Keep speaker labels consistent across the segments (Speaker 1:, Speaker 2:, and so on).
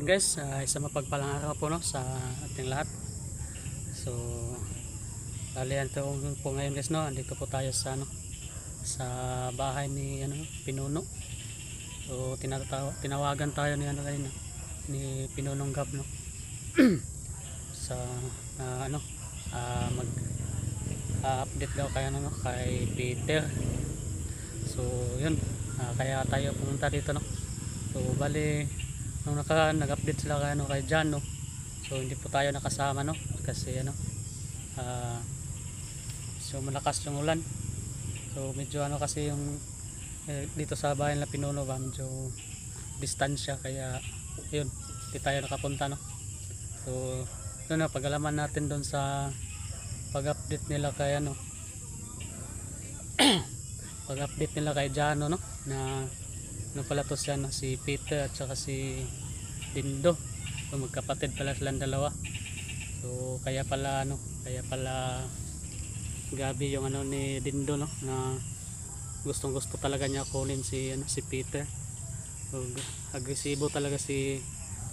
Speaker 1: yun guys, isang mapagpalang araw po no, sa ating lahat. So balian to po ngayon guys no, andito po tayo sa sa bahay ni Pinuno. So tinawagan tayo ni ni Pinunong Gab no. Sa mag update daw kay Peter. So yun, kaya tayo pumunta dito no. So bali nung nag-update sila kay Jan no. So hindi po tayo nakasama no kasi so malakas yung ulan. So medyo kasi yung dito sa bahay nila Pinuno ba medyo distansya, kaya yun hindi tayo nakapunta no. So yun na, pag-alaman natin doon sa pag-update nila kay pag-update nila kay Jano no, na pala to siya no, si Peter at saka si Dindo. So magkapatid pala silang dalawa. So kaya pala gabi yung ni Dindo no, na gustong-gusto talaga niya kunin si Peter. So agresibo talaga si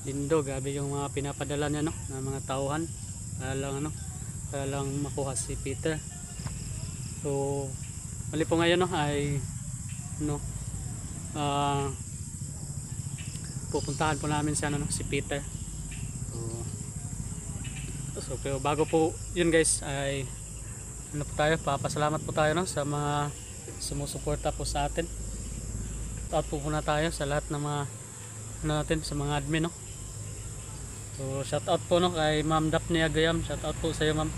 Speaker 1: Dindo, gabi yung mga pinapadala niya no, na mga tauhan para lang makuha si Peter. So mali po ngayon no ay pupuntahan po namin si Peter. So pero bago po yun guys ay po tayo, papasalamat po tayo no sa mga sumusuporta po sa atin. At po muna tayo sa lahat ng mga natin, sa mga admin no. So shout out po no kay Ma'am Daphne Agayam, shout out po sa iyo ma'am.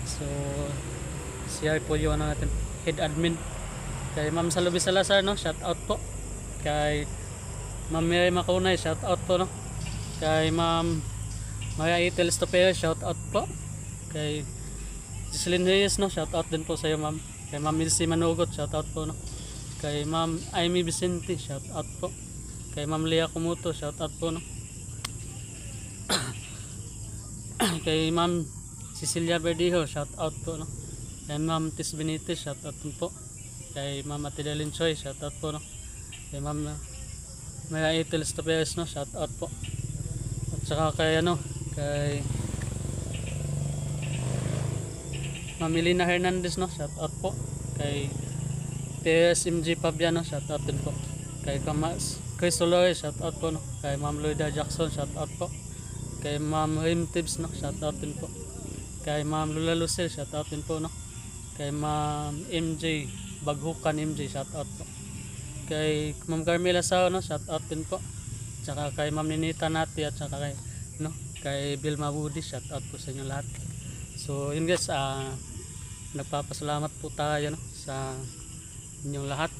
Speaker 1: So siya po yung natin head admin. Kay Ma'am Salubi Salazar no, shout out po. Kay Ma'am Mary Macaunay, shout out po no. Kay Ma'am Maya Itel Stopeo, shout out po. Kay Jocelyn Reyes no, shout out din po sa iyo ma'am. Kay Ma'am Milsi Manugot, shout out po no. Kay Ma'am Amy Vicente, shout out po. Kay Ma'am Lea Kumuto, shout out po no. Kay Ma'am Cecilia Verdijo, shout out po no. Kay Ma'am Tis Benitez, shout out po. Kay Ma'am Atidelin Choi, shout out po no. Kay Ma'am Maya Itel Stoperes no, shout out po. At saka kay kay Ma'am Elena Hernandez no, shout out po. Kay TSMG Fabiano, shout out din po. Kay Chris Dolores, shout out po no. Kay Ma'am Loida Jackson, shout out po. Kay Ma'am Rim Tibbs no, shout out din po. Kay Ma'am Lula Lucel, shout out din po no. Kay Ma'am MJ Baghukan MJ, shout out po. Kay Ma'am Carmela Sao no, shout out din po. Tsaka kay Ma'am Ninita Nati at saka kay Vilma Woody, shout out po sa inyo lahat. So yun guys, nagpapasalamat po tayo no sa inyong lahat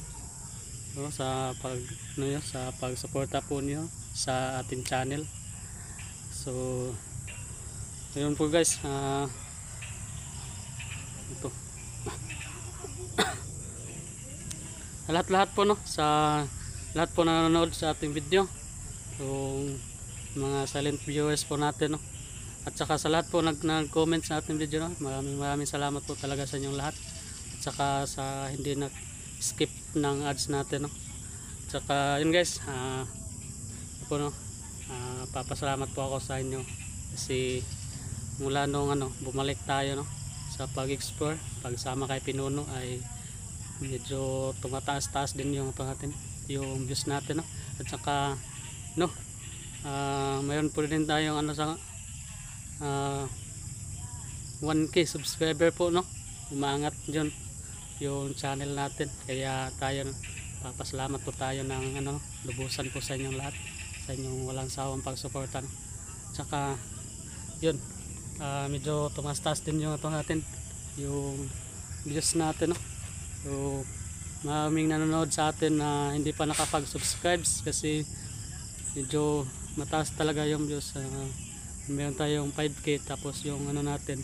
Speaker 1: no, sa sa pagsuporta po niyo sa ating channel. So ayun po guys, ito lahat po no, sa lahat po na nanonood sa ating video, yung mga silent viewers po natin no, at saka sa lahat po nag-comment sa ating video no, maraming salamat po talaga sa inyong lahat. At saka sa hindi skip ng ads natin no. At saka yun guys, papasalamat po ako sa inyo kasi mula nung bumalik tayo no sa pag-explore, pagsama kay Pinuno ay medyo tumataas-taas din yung yung views natin no. At saka mayroon po din tayong sa 1K subscriber po no, umaangat dyan yung channel natin, kaya tayo papasalamat po tayo ng lubusan po sa inyong lahat, sa inyong walang sawang pagsuporta no. Tsaka yun, medyo tumastas din yung natin yung views natin no. So maraming nanonood sa atin na hindi pa nakapag-subscribe kasi medyo mataas talaga yung views. Meron tayong 5K tapos yung natin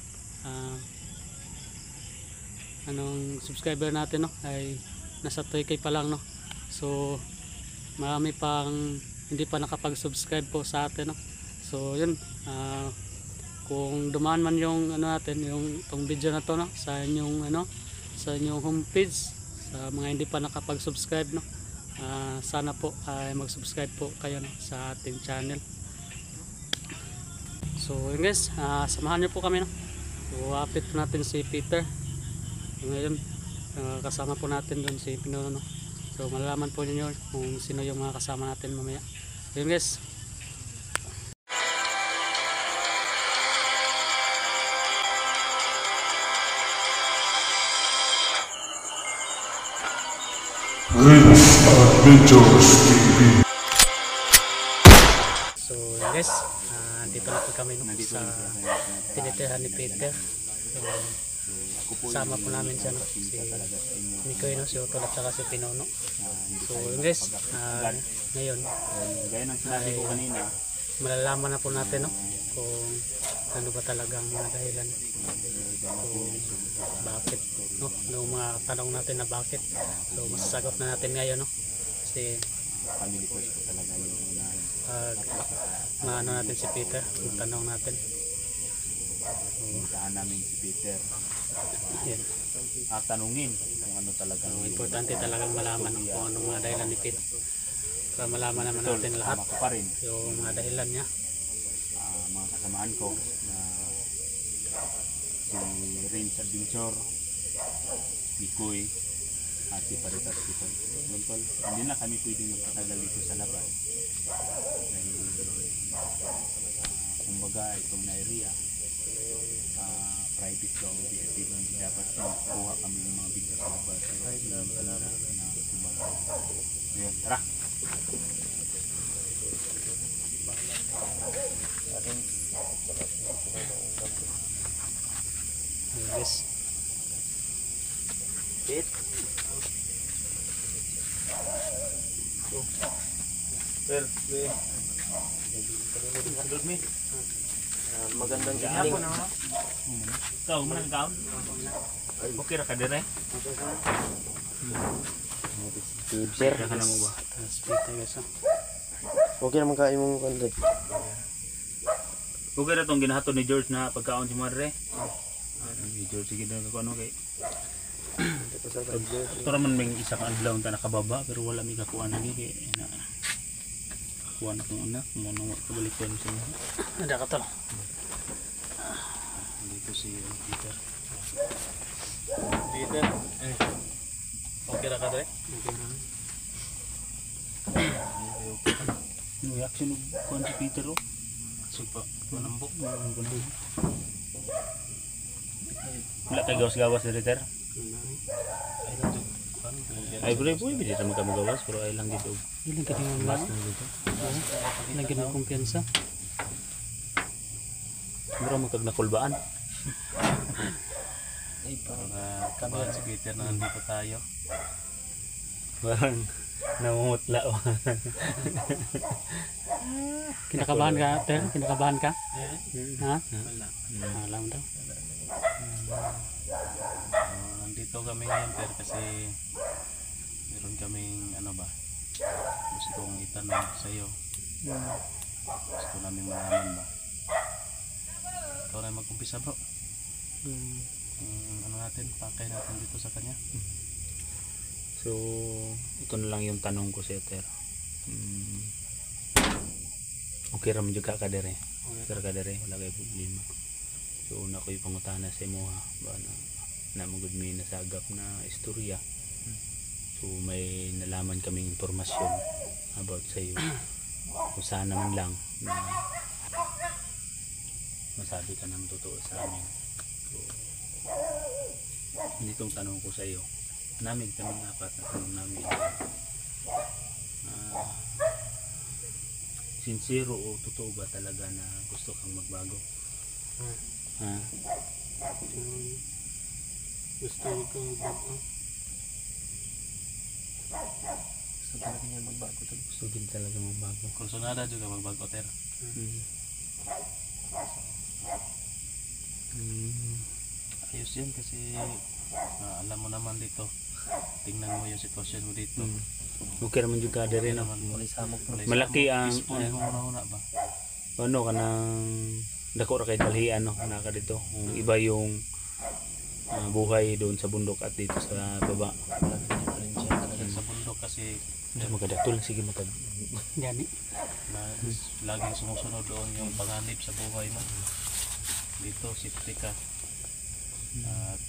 Speaker 1: subscriber natin no ay nasa 3K pa lang no. So marami pang hindi pa nakapag-subscribe po sa atin no. So yun, kung dumaan man yung natin yung tong video na to no sa inyong sa inyong homepage, sa mga hindi pa nakapag-subscribe no, sana po ay mag-subscribe po kayo no, sa ating channel. So yun guys, samahan niyo po kami no. So update po natin si Peter. So, ngayon kasama po natin doon si Pinuno no. So malalaman po niyo kung sino yung mga kasama natin mamaya. So yun guys. So guys, dito na po kami no, sa tinitirahan ni Peter. Sama po namin siya no, si Mikoy no, si Otol at saka si Pinuno. So yun guys, ngayon
Speaker 2: gaya ng sinabi ko kanina,
Speaker 1: malalaman na po natin no, kung ano ba talagang mga dahilan kung bakit no, yung mga tanong natin na bakit. So masasagot na natin ngayon no, kasi
Speaker 2: family first ko talaga yung unahan.
Speaker 1: maano natin si Peter, tanong natin.
Speaker 2: Puntahan namin si Peter
Speaker 1: Yan.
Speaker 2: at tanungin kung ano talaga
Speaker 1: Importante talagang malaman no, kung anong mga dahilan ni Peter. Para malaman naman natin lahat
Speaker 2: Kasama ko pa rin
Speaker 1: yung mga dahilan niya.
Speaker 2: mga kasamaan ko na si Rains Adventure, Mikoy at si Paritas People. Hindi na kami pwedeng magpatagal dito sa labas dahil kumbaga itong na area private daw, hindi dapat kuha kami ng mga video sa labas yung kanila na kumbaga yun, tara!
Speaker 1: Yes.
Speaker 2: Pit. Well,
Speaker 3: Magandang evening.
Speaker 2: ikaw mo nang gown? Okay ra ka dire?
Speaker 3: Sir,
Speaker 2: Kaya mo ba?
Speaker 1: Tapos Peter guys oh.
Speaker 3: okay naman kain mong kanto.
Speaker 2: Okay ra tong ginahatod ni George na pagkaon si Madre. Ni George sige daw ko ano kay. Ito raman may isa ka adlaw ta nakababa pero wala mi kakuan lagi kay na. Kuan akong anak mo nang kabalik ko sa inyo.
Speaker 1: Ada ka tol.
Speaker 2: Dito si Peter.
Speaker 1: Peter. Okay ra ka dre?
Speaker 2: Yung reaction ng kuan si Peter oh.
Speaker 1: Supa, manambok.
Speaker 2: Wala kay gawas-gawas ni Peter. Ay bro, pwede dito magkamagawas pero ay lang dito.
Speaker 1: Ilang ka tingnan lang. Ilang ka ng kumpiyansa.
Speaker 2: Bro magkag nakulbaan.
Speaker 3: Ay,
Speaker 2: Kabahan si Peter na nandito tayo. Parang namumutla.
Speaker 1: Kinakabahan ka, Ter? Kinakabahan ka? Ha?
Speaker 2: Wala.
Speaker 1: Alam daw.
Speaker 2: Nandito kami ngayon Ter kasi meron kaming ano ba gusto kong itanong sa iyo. Gusto namin malaman ba. Ikaw na mag-umpisa bro. Ano natin, pakay natin dito sa kanya. So, ito na lang yung tanong ko sa iyo Ter. Okay ram juga ka dere. Okay ka dere, wala kay problema. So una ko ipangutana sa imo ha, ba na magud mi nasagap na istorya. So may nalaman kaming impormasyon about sa iyo. Kung saan naman lang na masabi ka ng totoo sa amin. So hindi tong tanong ko sa iyo. Namin kami apat na tanong namin. Sincero o totoo ba talaga na gusto kang magbago?
Speaker 1: Gusto ko magbago.
Speaker 3: gusto talaga niya magbago.
Speaker 2: Gusto din talaga magbago.
Speaker 4: Kursunada juga magbago Ter. Ayos yan kasi alam mo naman dito. Tingnan mo yung sitwasyon mo dito.
Speaker 2: Okay naman juga dere no.
Speaker 3: Wala samok no.
Speaker 2: Malaki ang
Speaker 4: peaceful mo muna ba?
Speaker 2: ano kanang dako ra kay dalhian no naka dito. Iba yung buhay doon sa bundok at dito sa baba.
Speaker 3: Walang diferensya talaga.
Speaker 4: Sa bundok kasi
Speaker 2: Hindi magadatol, sige matag.
Speaker 1: Gani.
Speaker 4: Na laging sumusunod doon yung panganib sa buhay mo. Dito safety ka. At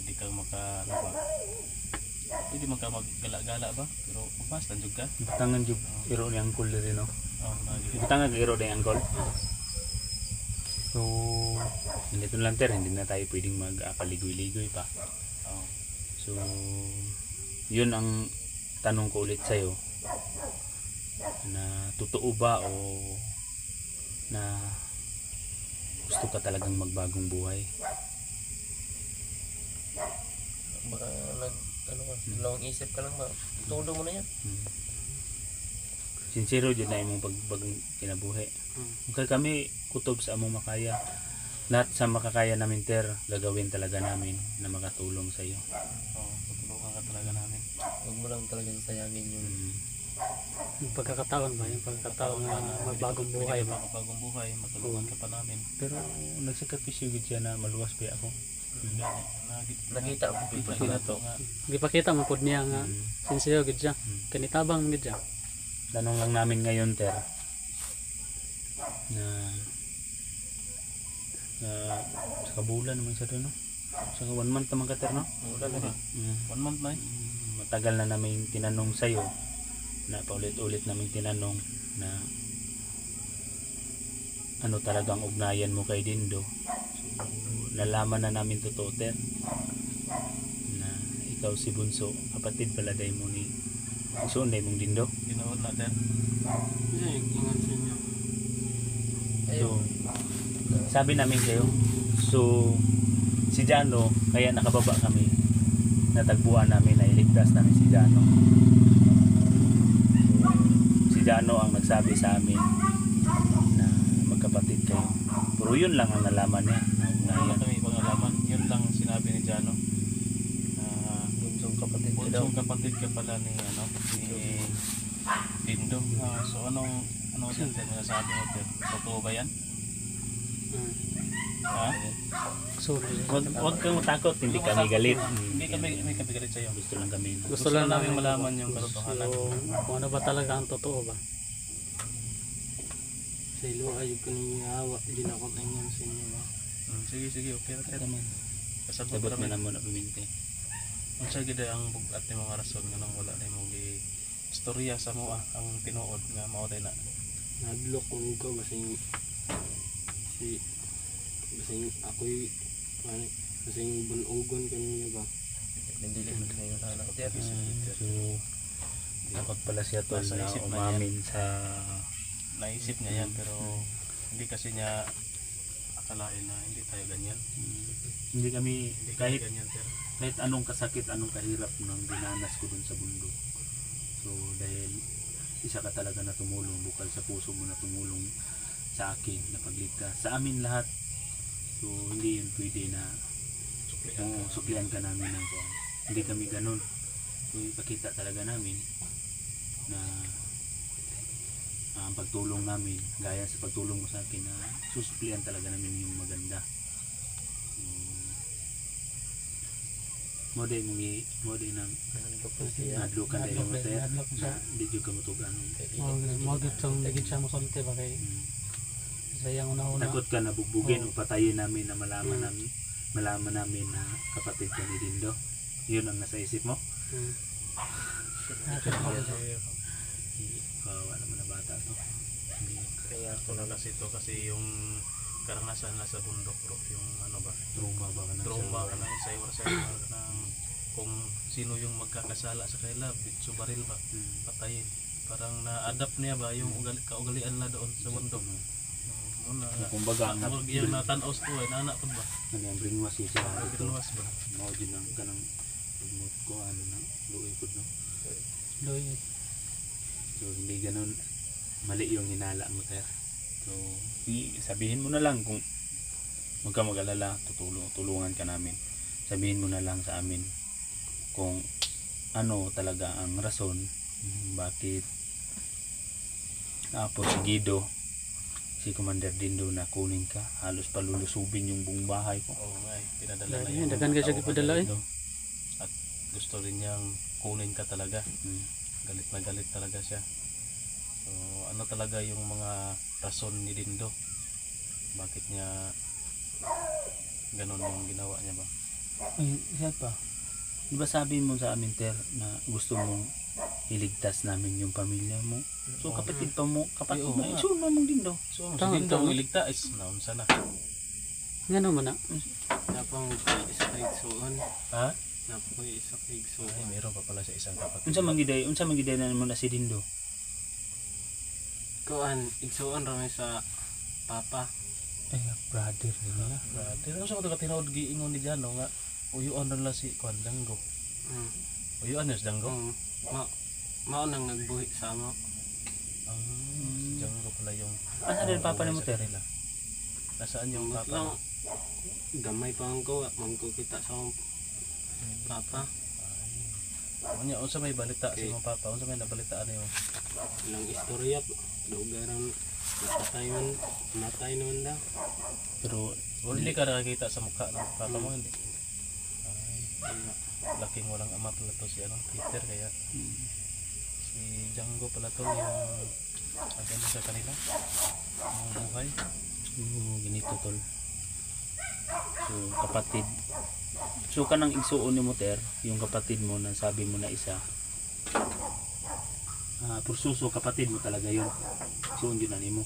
Speaker 4: hindi ka maka ano ba? Pwede man ka maggala-gala ba? Pero basta jud ka.
Speaker 2: Tangan jud iro ni angkol diri no.
Speaker 4: Oh, lagi.
Speaker 2: Tangan iro ni angkol. So, ganito lang ter, hindi na tayo pwedeng magpaligoy-ligoy pa.
Speaker 4: Oh.
Speaker 2: So, yun ang tanong ko ulit sa'yo. Na totoo ba o na gusto ka talagang magbagong buhay?
Speaker 3: Baka ano ka, dalawang isip ka lang ba? Todo mo na yan.
Speaker 2: Sincero dyan na imong pagbagang kinabuhi. Kaya kami kutob sa among makaya. Lahat sa makakaya namin ter, gagawin talaga namin na makatulong sa iyo.
Speaker 4: Oh, tutulungan ka talaga namin.
Speaker 3: Huwag mo lang talagang sayangin yung
Speaker 1: Yung pagkakataon ba? Yung pagkakataon na magbagong buhay
Speaker 4: Pwede
Speaker 1: ba?
Speaker 4: ka magbagong buhay, matulungan ka pa namin.
Speaker 2: Pero nagsakripisyo gid siya na maluwas pa ako.
Speaker 3: nakita mo.
Speaker 4: Kita to nga.
Speaker 1: Gipakita man pud niya nga sincere gid siya. Kanitabang gid siya.
Speaker 2: Tanong lang namin ngayon ter na sa kabulan naman sa no? Sa 1 month naman ka ter no?
Speaker 4: Wala na. 1 month na eh.
Speaker 2: Matagal na namin tinanong sa'yo na paulit-ulit namin tinanong na ano talagang ugnayan mo kay Dindo. So, nalaman na namin totoo ter na ikaw si Bunso, kapatid pala day mo ni Sunday mong Dindo.
Speaker 4: Ginood natin.
Speaker 2: So, sabi namin kayo, so si Jano, kaya nakababa kami, natagpuan namin na iligtas namin si Jano. So, si Jano ang nagsabi sa amin na magkapatid kayo. Pero yun lang ang nalaman niya.
Speaker 4: Wala kami pangalaman. Yun lang sinabi ni Jano.
Speaker 3: Bunsong kapatid ko daw.
Speaker 4: Bunsong kapatid ka pala ni ano, ni Dindo. So anong din sinasabi mo din? Totoo ba yan? Ha?
Speaker 1: Sorry.
Speaker 2: Huwag kang matakot, hindi kami galit.
Speaker 4: Hindi kami galit sa'yo.
Speaker 2: Gusto lang kami.
Speaker 1: Gusto lang
Speaker 4: namin
Speaker 1: namin
Speaker 4: malaman yung katotohanan.
Speaker 1: kung ano ba talaga ang totoo ba?
Speaker 3: Sa ilo ayog ko niya awa. Hindi na ako nangyang sa inyo ba?
Speaker 4: Sige, okay na tayo. Kasabot
Speaker 2: Sabot
Speaker 4: kami.
Speaker 2: na naman na puminte.
Speaker 4: Kung siya gida ang bugat ni mga rason nga nang wala na yung istorya sa mo ang tinuod nga mao na.
Speaker 3: Nadlok ko ko basing ako'y basing bunugon ko niya ba? Hindi lang kayo na ako tiyak.
Speaker 2: So, takot pala siya tol
Speaker 4: Nasa
Speaker 2: na
Speaker 4: isip na
Speaker 2: umamin sa
Speaker 4: Naisip niya yan pero hindi kasi niya akalain na hindi tayo ganyan.
Speaker 2: hindi kami
Speaker 4: Hindi
Speaker 2: kahit
Speaker 4: ganyan sir.
Speaker 2: kahit anong kasakit, anong kahirap nang dinanas ko dun sa bundok. So dahil isa ka talaga na tumulong, bukal sa puso mo na tumulong sa akin na pagligtas sa amin lahat. So hindi yun pwede na suklian ka namin ng kuwan. Hindi kami ganun. So ipakita talaga namin na ang pagtulong namin, gaya sa pagtulong mo sa akin, na susuklian talaga namin yung maganda. Mode nang nadlo ka dahil mo tayo na di ka matugan.
Speaker 1: Magit sang digit siya mo sulti ba kay sayang una-una.
Speaker 2: Takot ka na bugbugin o patayin namin na malaman namin na kapatid ka ni Dindo. Yun ang nasa isip mo? Kawawa naman na bata to.
Speaker 4: Kaya ako na kasi ito kasi yung karanasan na sa bundok bro, yung ano ba,
Speaker 2: Trauma ba ka na?
Speaker 4: trauma ka ng sayo ng kung sino yung magkakasala sa kanila, bitso baril ba, patayin. Parang na-adapt niya ba yung kaugalian na doon sa bundok.
Speaker 2: Kumbaga
Speaker 4: Yung natanaos ko naanak po ba?
Speaker 2: ano yung brainwash siya sa ito.
Speaker 4: Bitluwas ba?
Speaker 2: Mao din ang kanang pagmut ko ano na luoy ko no.
Speaker 1: Loy.
Speaker 2: So hindi ganun mali yung hinala mo ter. So sabihin mo na lang kung huwag ka mag-alala, tulungan ka namin. Sabihin mo na lang sa amin kung ano talaga ang rason bakit porsigido si Commander Dindo na kunin ka. Halos palulusubin yung buong bahay ko.
Speaker 4: Oo nga pinadala na
Speaker 1: Dagan ka siya gipadala eh.
Speaker 4: At gusto rin niyang kunin ka talaga. galit na galit talaga siya. So ano talaga yung mga rason ni Dindo, bakit niya ganon yung ginawa niya ba?
Speaker 2: Ay, siya pa. Di ba sabi mo sa amin, Ter, na gusto mong iligtas namin yung pamilya mo? So kapatid pa mo, kapatid
Speaker 4: Ay, oo
Speaker 2: mo,
Speaker 4: nga.
Speaker 2: isun mo Dindo.
Speaker 4: So si
Speaker 1: Tama,
Speaker 4: Dindo
Speaker 1: tama.
Speaker 4: ang iligtas, naunsa na.
Speaker 1: Nga naman na.
Speaker 3: Napang isa ka igsuon.
Speaker 4: Ha?
Speaker 3: Napang isa ka igsuon.
Speaker 4: Ay, meron pa pala sa isang kapatid.
Speaker 2: Unsa man giday na mo na si Dindo?
Speaker 3: Kuan, igsuon ra may sa papa.
Speaker 2: Ay, brother niya.
Speaker 4: Brother, ano sa mga tinood giingon ni Jano nga uyuan ron lang si Kwan Danggo.
Speaker 3: Mm.
Speaker 4: Uyuan niya si Danggo?
Speaker 3: Mao nang nagbuhi sa amo.
Speaker 4: Si Danggo pala yung
Speaker 2: Asa din papa ni mo, Ter?
Speaker 4: nila. Nasaan yung
Speaker 3: Yung
Speaker 4: papa
Speaker 3: lang
Speaker 4: mo?
Speaker 3: gamay pa ko, mangko kita sa akong papa.
Speaker 4: Unya, unsa may balita sa imong papa? Unsa may nabalitaan niyo?
Speaker 3: Ilang istorya lugaran matay naman daw.
Speaker 2: Pero
Speaker 4: Wala hindi ka nakakita sa mukha ng papa mo, hindi.
Speaker 3: Wala.
Speaker 4: Laking walang ama pala to si Peter, kaya si Django pala to yung agano sa kanila, ang buhay.
Speaker 2: ganito tol. So kapatid. So kanang igsuon ni mo, Ter, yung kapatid mo na sabi mo na isa. Pursuso kapatid mo talaga yun. Igsuon yun na nimo.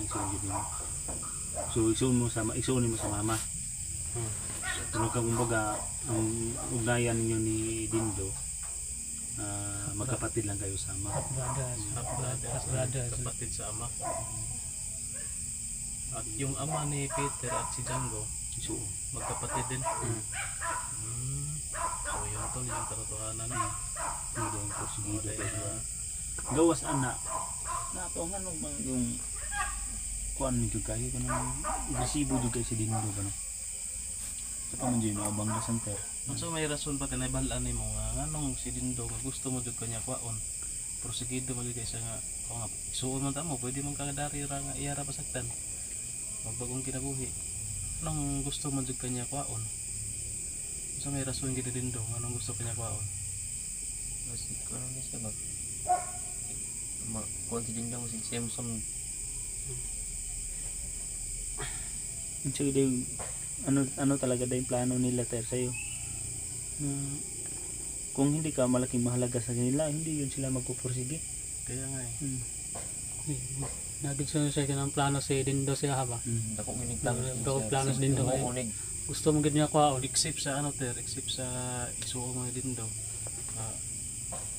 Speaker 2: Igsuon yun nimo. So igsuon mo sa mama. Pero kumbaga ang ugnayan ninyo ni Dindo, magkapatid lang kayo sama.
Speaker 4: Brothers, kapatid sa ama. At yung ama ni Peter at si Django,
Speaker 2: So,
Speaker 4: magkapatid din. So yun tol, yung katotohanan.
Speaker 2: hindi yung porsigido kayo. Gawas anak. Na to nga nung yung kuan mi kayo kanang resibo jud kay si Dindo ba no. Sa pamanjay na ubang Center.
Speaker 4: So may rason pa kanaybalan nimo nga nganong si Dindo nga gusto mo jud kanya kwaon. Porsigido mo jud kay siya nga ko nga suon man ta mo pwede man kadari ra nga iyara pasagtan. Magbagong kinabuhi. Anong gusto mo jud kanya kwaon? So may rason gid Dindo nga anong gusto kanya kwaon.
Speaker 5: Masih ko na siya ba? Konti din lang si Samson.
Speaker 2: So, ano talaga daw yung plano nila Ter sa'yo? Kung hindi ka malaking mahalaga sa kanila, hindi yun sila magpupursige.
Speaker 4: Kaya nga eh.
Speaker 1: Nagit siya ng plano si Dindo siya haba.
Speaker 5: Dako ginig plano.
Speaker 1: Dako plano si Dindo.
Speaker 5: Unig.
Speaker 1: Gusto mo gid niya kwaon.
Speaker 4: Except sa except sa isuo mo Dindo.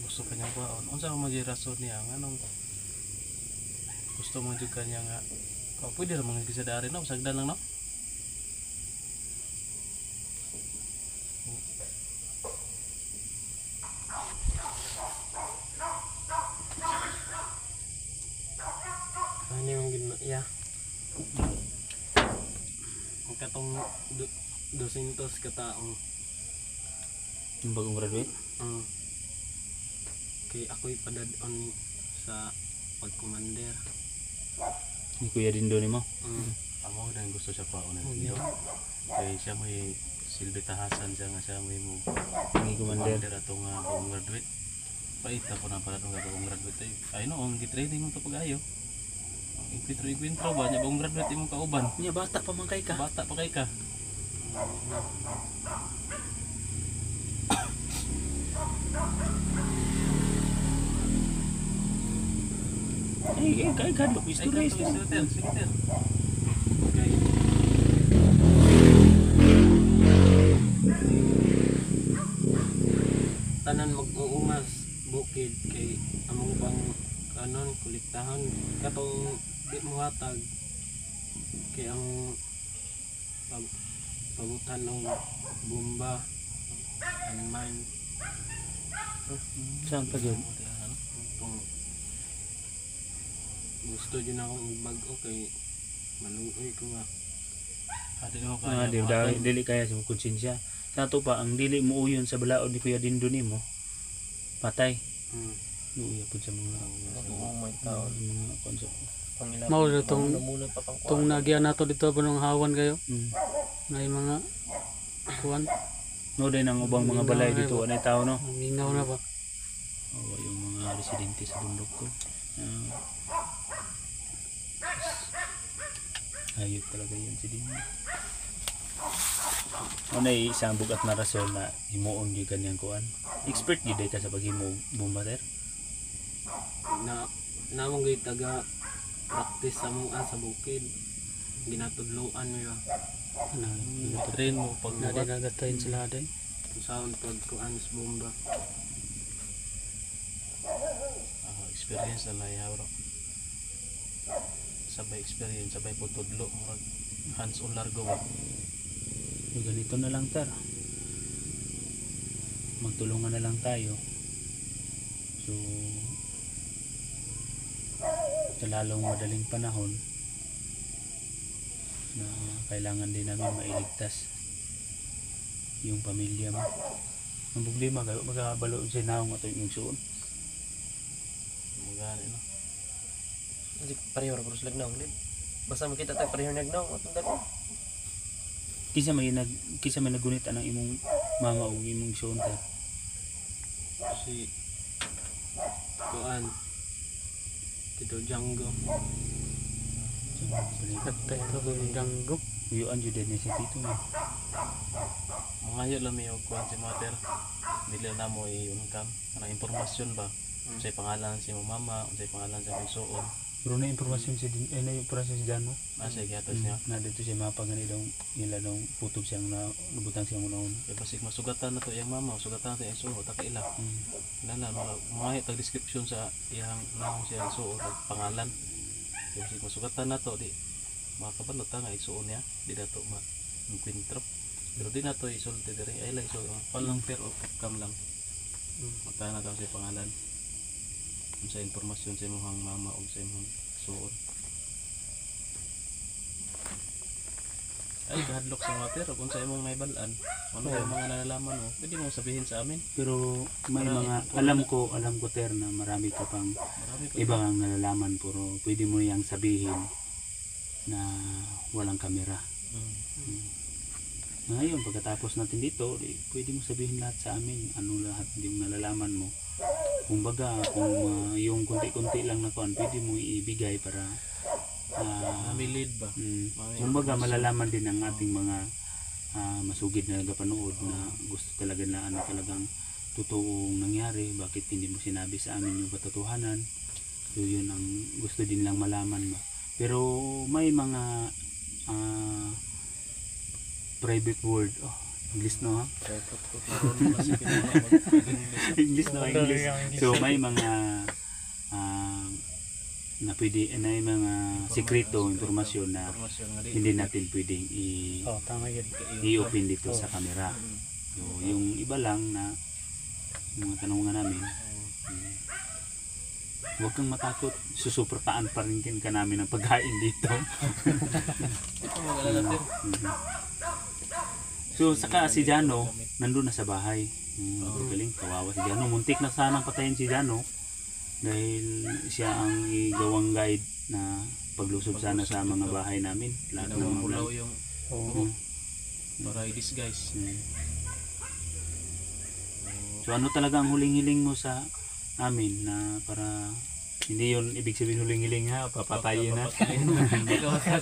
Speaker 4: Gusto kanya kwaon. Unsa mo may rason niya nganong gusto mo jud kanya nga pwede ra man gid sa dari no, sagdan lang no.
Speaker 3: Ano yung ginaya? Ang katong 200 kataong.
Speaker 2: Yung bagong graduate?
Speaker 3: Kay ako'y padadon sa pagkommander.
Speaker 2: Ni Kuya Dindo ni mo?
Speaker 4: Amo dahil gusto siya kwaon Dindo. Kay siya may silbi tahasan siya nga siya may mo
Speaker 2: Ni Commander.
Speaker 4: atong bagong graduate. Paita ko na pala itong bagong graduate ay no, ang gitraining mo ito pag-ayo. Ikwintro ba niya bagong graduate imong kauban?
Speaker 2: Niya bata pa man kay ka.
Speaker 4: Bata pa kay ka.
Speaker 2: Kay kadlok
Speaker 4: Ay
Speaker 2: istorya
Speaker 4: kanto sige ter.
Speaker 3: Kay tanan mag-uumas bukid kay among pang kanon kuliktahan katong di mo hatag kay ang pagutan ng bomba and mine
Speaker 2: Saan pa yun?
Speaker 3: kung gusto din akong mag-bago kay maluoy ko nga
Speaker 4: Adi mo kaya.
Speaker 2: Dili kaya sa konsensya. Sa ato pa, ang dili mo uyon sa balaod ni Kuya Dindo ni mo, patay. Luya po sa mga
Speaker 5: Oh my God.
Speaker 2: mga konsep.
Speaker 5: Pangilan.
Speaker 1: Mao ra tong
Speaker 5: Muna pa pang
Speaker 1: tong nagyan nato dito bunong hawan kayo.
Speaker 2: Mm.
Speaker 1: May mga kuan
Speaker 2: No din ang ubang mga balay dito anay tao no.
Speaker 1: mingaw na ba.
Speaker 2: Awa yung mga residente sa bundok ko. Ayop talaga yun si Dino. Ano isang bugat na rason na himuon yung kanyang kuan. Expert yun ka sa paghimo bomba sir.
Speaker 3: Na namong gay taga practice sa mga sa bukid. Ginatudloan mo yun.
Speaker 4: Train mo pag
Speaker 1: Na din nagatayin sila din.
Speaker 3: Kung saan pagkuan sa bomba.
Speaker 4: experience na layaw ro. Sabay experience, sabay po tudlo, murag hands on largo ba.
Speaker 2: So, ganito na lang tar. Magtulungan na lang tayo. So sa lalong madaling panahon na kailangan din namin mailigtas yung pamilya mo. Ang problema magkakabalo sa naong ato yung suon.
Speaker 4: Magani no.
Speaker 5: Kasi pareho ra puro sila nagnaw din. Basta makita tayo pareho nagnaw atong dako.
Speaker 2: Kisa may nagunit ang imong mama o imong suon tar.
Speaker 3: Si kuan Tito Django.
Speaker 1: Katay ito yung danggo.
Speaker 2: Uyuan jud din si Tito man.
Speaker 4: Mangayo lang may kuan si Mater. Dili na mo i-unkam kanang impormasyon ba. Unsay pangalan si mong mama, unsay pangalan sa imong suon.
Speaker 2: Pero na impormasyon si na impormasyon si Jano.
Speaker 4: Nasa gihatas niya.
Speaker 2: Na dito siya mapagani daw ila daw putob siyang na nabutang siyang unahon.
Speaker 4: E basig masugatan na to iyang mama, sugatan na to iyang suo, taka ila. Nala mga tag description sa iyang nahong siyang suo, tag pangalan. E basig masugatan na to di makabalot ta nga isuon niya, di dato ma-encuentro. Pero di na to isulti diri ay lang so palang pair of cam lang. Mata na daw sa pangalan. Unsa impormasyon sa imong mama o sa imong suon. Ay hadlok sa mga pero kung sa imong may balaan, ano yung mga nalalaman mo, pwede mo sabihin sa amin.
Speaker 2: Pero may mga alam ko ter na marami ka pang
Speaker 4: Marami pa
Speaker 2: ibang ang nalalaman pero pwede mo yang sabihin na walang kamera. Ngayon pagkatapos natin dito, pwede mo sabihin lahat sa amin ano lahat yung nalalaman mo. Kumbaga kung yung konti-konti lang na kuan, pwede mo ibigay para
Speaker 4: may lead ba?
Speaker 2: kumbaga malalaman din ng ating mga masugid na nagapanood na gusto talaga na ano talagang totoong nangyari, bakit hindi mo sinabi sa amin yung katotohanan. So yun ang gusto din lang malaman mo. Pero may mga private word, English no ha? English no, English. So may mga na pwede na yung mga sikreto, informasyon na hindi natin pwedeng
Speaker 1: Tama yun.
Speaker 2: i-open dito sa camera. So yung iba lang na mga tanungan namin, huwag kang matakot, susuportaan pa rin ka namin ng pagkain dito.
Speaker 4: Ito mag-alala din.
Speaker 2: So saka si Jano nandun na sa bahay. Galing, kawawa si Jano. Muntik na sanang patayin si Jano dahil siya ang igawang guide na paglusob sana sa mga bahay namin. Lahat ng mga
Speaker 4: Pulaw
Speaker 2: vlog.
Speaker 4: yung buhok para i-disguise.
Speaker 2: So ano talaga ang huling-hiling mo sa amin na para hindi yun ibig sabihin huling-hiling ha, papatayin na.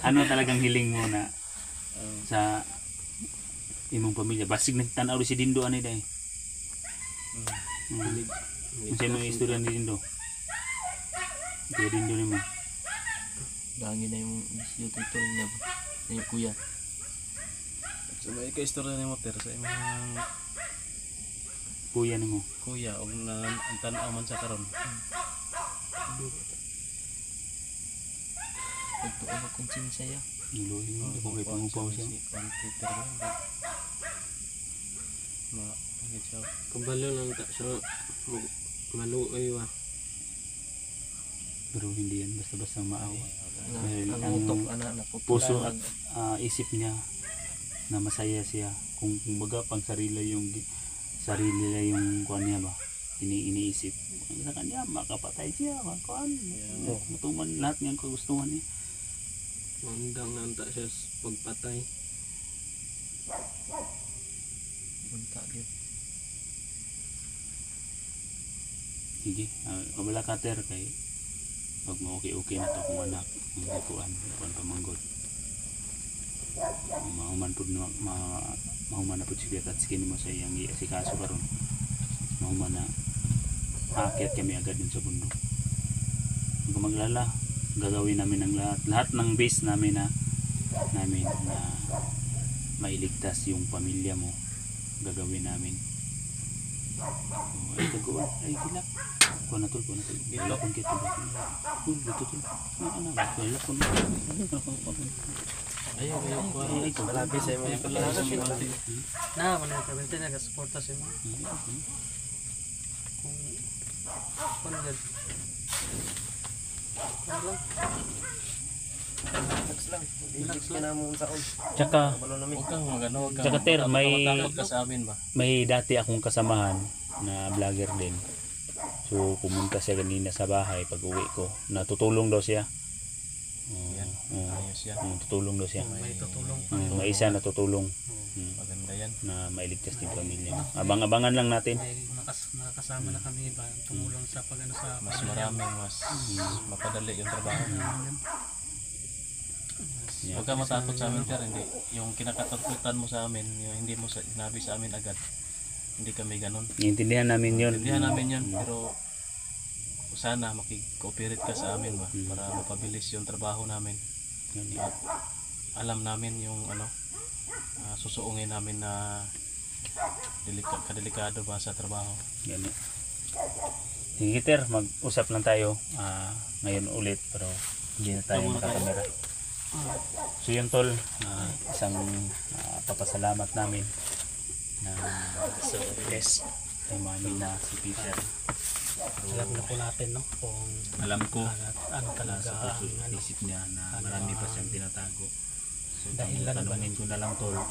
Speaker 2: Ano talagang hiling mo na sa imong pamilya? Basig nagtanaw si Dindo ani day. Kung sa mga istorya ni Dindo. Kaya Dindo ni mo.
Speaker 5: Dangin na yung bisyo tutor niya ba. Na yung kuya.
Speaker 4: So may ka-istorya ni Moter sa imong
Speaker 2: Kuya ni mo.
Speaker 4: kuya og ang tan-aw man sa karon.
Speaker 5: Pagtuon ang konsensya ya.
Speaker 2: Niluhin mo. Kung may pangupaw siya.
Speaker 4: Peter ba? Agad siya.
Speaker 3: Kabalo lang ta siya maluoy wa.
Speaker 2: Pero hindi yan basta-basta maawa. Dahil
Speaker 5: Ang utok ana na
Speaker 2: puso at isip niya na masaya siya kung kumbaga pang sarili lang yung kuan niya ba iniisip sa kanya makapatay siya kuan matuman lahat ng kagustuhan niya.
Speaker 3: Mandang nanta siya sa pagpatay.
Speaker 5: Bunta gyud.
Speaker 2: Sige, kabala cutter kay pag okay na to kung anak ang kuan pamanggod. Mahuman pud na mahuman na pud si Piet at skin mo sa iyang asikaso karon. Mahuman na aakyat kami agad dun sa bundok. Kung maglala, gagawin namin ang lahat ng base namin na mailigtas yung pamilya mo, gagawin namin. Ay tagoon, ay kilap. Kuha na tol. Lapon kita ba? Dito tol. Ano? Lapon.
Speaker 3: Ayaw ko.
Speaker 5: Malabi sa imo pala.
Speaker 1: Na, wala ka bente na suporta sa mo. Kung gud. Wala.
Speaker 5: Relax lang. Relax ka na mo sa on.
Speaker 2: Tsaka
Speaker 5: Balo namin.
Speaker 4: Huwag kang magano, huwag kang
Speaker 2: Tsaka, Ter, may-
Speaker 4: matakot ka sa amin ba?
Speaker 2: may dati akong kasamahan na vlogger din. So pumunta siya kanina sa bahay pag uwi ko. Natutulong daw siya.
Speaker 4: Yan, ayos yan.
Speaker 2: Tutulong daw siya.
Speaker 1: May tutulong.
Speaker 2: May isa na tutulong
Speaker 4: Maganda yan.
Speaker 2: na mailigtas din pamilya. Abang-abangan lang natin.
Speaker 1: May nakasama na kami iba tumulong sa pagano sa
Speaker 4: Mas
Speaker 1: pamilya.
Speaker 4: maraming, mas mapadali yung trabaho.
Speaker 2: Yeah.
Speaker 4: Huwag ka matakot sa amin, Ter. Hindi, yung kinakatakutan mo sa amin, yung hindi mo sinabi sa amin agad. Hindi kami ganun.
Speaker 2: Iintindihan namin yun.
Speaker 4: Intindihan namin yun, pero sana makikooperate ka sa amin ba para mapabilis yung trabaho namin. At alam namin yung susuungin namin na kadelikado ba sa trabaho.
Speaker 2: Ganun. Sige, Ter, mag-usap lang tayo ngayon ulit pero hindi na tayo makakamera. So yun tol, isang papasalamat namin na so yes kay mami na si Peter.
Speaker 1: Alam na po natin no kung
Speaker 2: Alam ko
Speaker 1: ano talaga
Speaker 2: sa puso
Speaker 1: ang ano,
Speaker 2: isip niya na marami pa siyang tinatago. So
Speaker 1: Dahilan ba?
Speaker 2: tanungin ko na lang tol na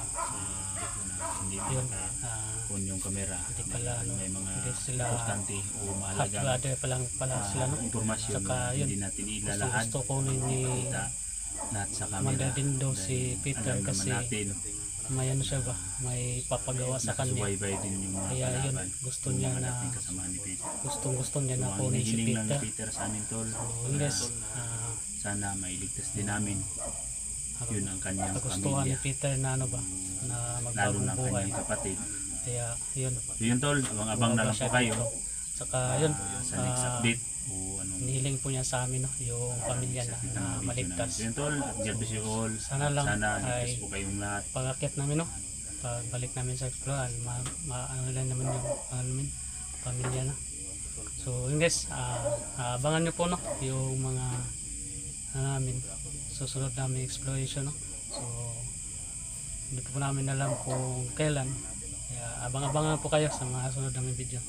Speaker 2: hindi
Speaker 1: yun
Speaker 2: nakakon yung kamera
Speaker 1: hindi pala ano,
Speaker 2: may mga
Speaker 1: hindi sila
Speaker 2: importante o
Speaker 1: hot
Speaker 2: mahalagang
Speaker 1: brother pa lang pala sila no.
Speaker 2: impormasyon
Speaker 1: Saka
Speaker 2: na
Speaker 1: yun,
Speaker 2: hindi natin ilalahad.
Speaker 1: gusto ko ni
Speaker 2: Kita lahat sa
Speaker 1: Commander
Speaker 2: camera.
Speaker 1: Dindo si Peter
Speaker 2: Alam
Speaker 1: kasi
Speaker 2: naman natin
Speaker 1: may ano siya ba, may papagawa sa kanya.
Speaker 2: nakasubaybay din yung mga
Speaker 1: Kaya yun,
Speaker 2: kalaban.
Speaker 1: gusto niya
Speaker 2: Yung
Speaker 1: na
Speaker 2: ating kasama ni Peter.
Speaker 1: gusto niya na
Speaker 2: So, ang
Speaker 1: kunin si
Speaker 2: hihiling lang ni
Speaker 1: Peter.
Speaker 2: Peter sa amin tol,
Speaker 1: Unless
Speaker 2: sana mailigtas din namin. Yun ang kanyang
Speaker 1: kagustuhan ni
Speaker 2: pamilya.
Speaker 1: Peter na ano ba, na
Speaker 2: Lalo
Speaker 1: magbagong
Speaker 2: na
Speaker 1: buhay.
Speaker 2: kanyang kapatid.
Speaker 1: Kaya yun,
Speaker 2: Yun tol, abang-abang na lang po kayo.
Speaker 1: saka yun,
Speaker 2: Sa next update o anong
Speaker 1: nihiling po niya sa amin no, yung pamilya na maligtas.
Speaker 2: Yun tol, at God bless you all.
Speaker 1: Sana lang
Speaker 2: Sana
Speaker 1: ay
Speaker 2: ligtas po kayong lahat.
Speaker 1: pag-akit namin no, pagbalik namin sa exploran, ano lang naman yung namin, pamilya na. So yun guys, abangan nyo po no, yung mga namin, susunod namin exploration no. So hindi po namin alam kung kailan. Kaya abang-abangan po kayo sa mga sunod namin video.